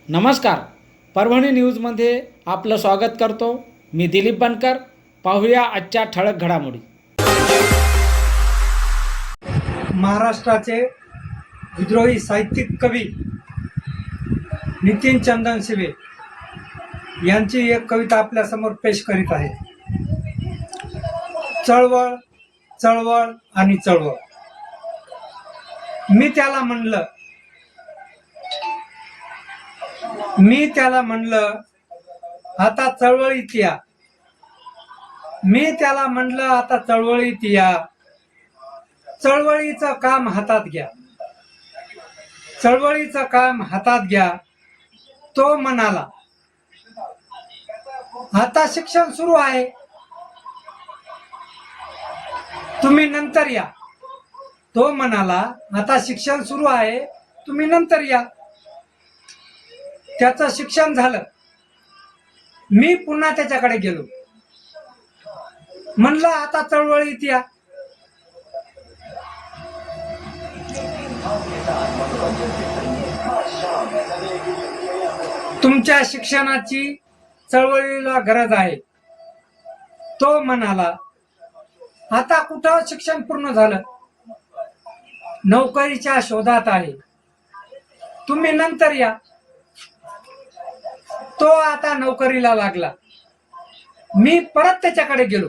नमस्कार. परभणी न्यूजमध्ये आपलं स्वागत करतो. मी दिलीप बनकर. पाहूया आजच्या ठळक घडामोडी. महाराष्ट्राचे विद्रोही साहित्यिक कवी नितीन चंदन शिवे यांची एक कविता आपल्यासमोर पेश करीत आहे. चळवळ चळवळ आणि चळवळ. मी त्याला म्हणलं आता चळवळीत या. मी त्याला म्हणलं आता चळवळीत या. चळवळीचं काम हातात घ्या. चळवळीचं काम हातात घ्या. तो म्हणाला आता शिक्षण सुरू आहे, तुम्ही नंतर या. तो म्हणाला आता शिक्षण सुरू आहे, तुम्ही नंतर या. त्याचं शिक्षण झालं. मी पुन्हा त्याच्याकडे गेलो. म्हणलं आता चळवळीत या. तुमच्या शिक्षणाची चळवळीला गरज आहे. तो म्हणाला आता कुठं शिक्षण पूर्ण झालं, नोकरीच्या शोधात आहे, तुम्ही नंतर या. तो आता नोकरीला लागला. मी परत त्याच्याकडे गेलो.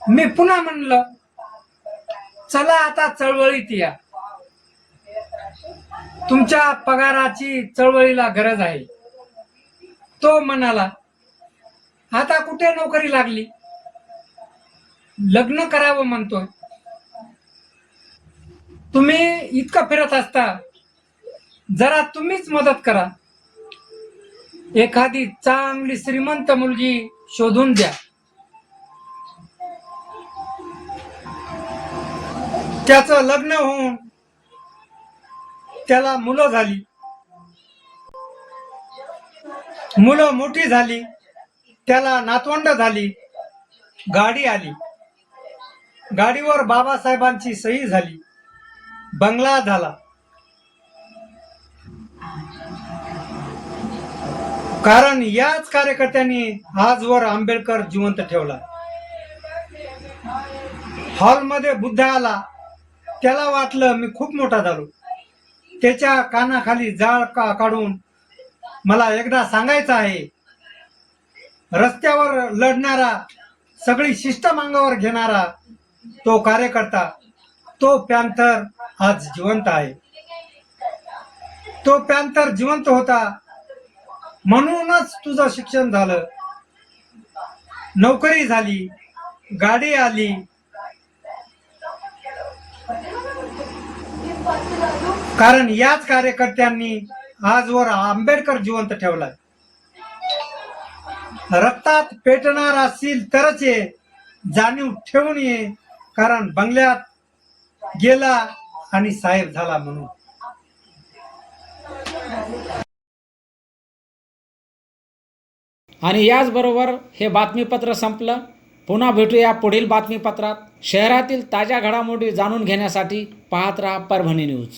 मी पुन्हा म्हणलं चला आता चळवळीत या. तुमच्या पगाराची चळवळीला गरज आहे. तो म्हणाला आता कुठे नोकरी लागली, लग्न करावं म्हणतोय. तुम्ही इतकं फिरत असता, जरा तुम्हीच मदत करा. एखादी चांगली श्रीमंत मुलगी शोधून द्या. त्याचं लग्न होऊन त्याला मुलं झाली, मुलं मोठी झाली, त्याला नातवंड झाली, गाडी आली, गाडीवर बाबासाहेबांची सही झाली, बंगला झाला. कारण याच कार्यकर्त्यांनी आजवर आंबेडकर जिवंत ठेवला. हॉलमध्ये बुद्ध आला. त्याला वाटलं मी खूप मोठा झालो. त्याच्या कानाखाली जाळ काढून मला एकदा सांगायचं आहे. रस्त्यावर लढणारा, सगळी शिस्त अंगावर घेणारा तो कार्यकर्ता, तो पॅन्थर आज जिवंत आहे. तो पॅन्थर जिवंत होता म्हणूनच तुझं शिक्षण झालं, नोकरी झाली, गाडी आली. कारण याच कार्यकर्त्यांनी आजवर आंबेडकर जिवंत ठेवलाय. रक्तात पेटणार असतील तरच ये, जाणीव ठेवून ये. कारण बंगल्यात गेला आणि साहेब झाला म्हणून. आणि याचबरोबर हे बातमीपत्र संपलं. पुन्हा भेटूया पुढील बातमीपत्रात. शहरातील ताज्या घडामोडी जाणून घेण्यासाठी पाहत राहा परभणी न्यूज.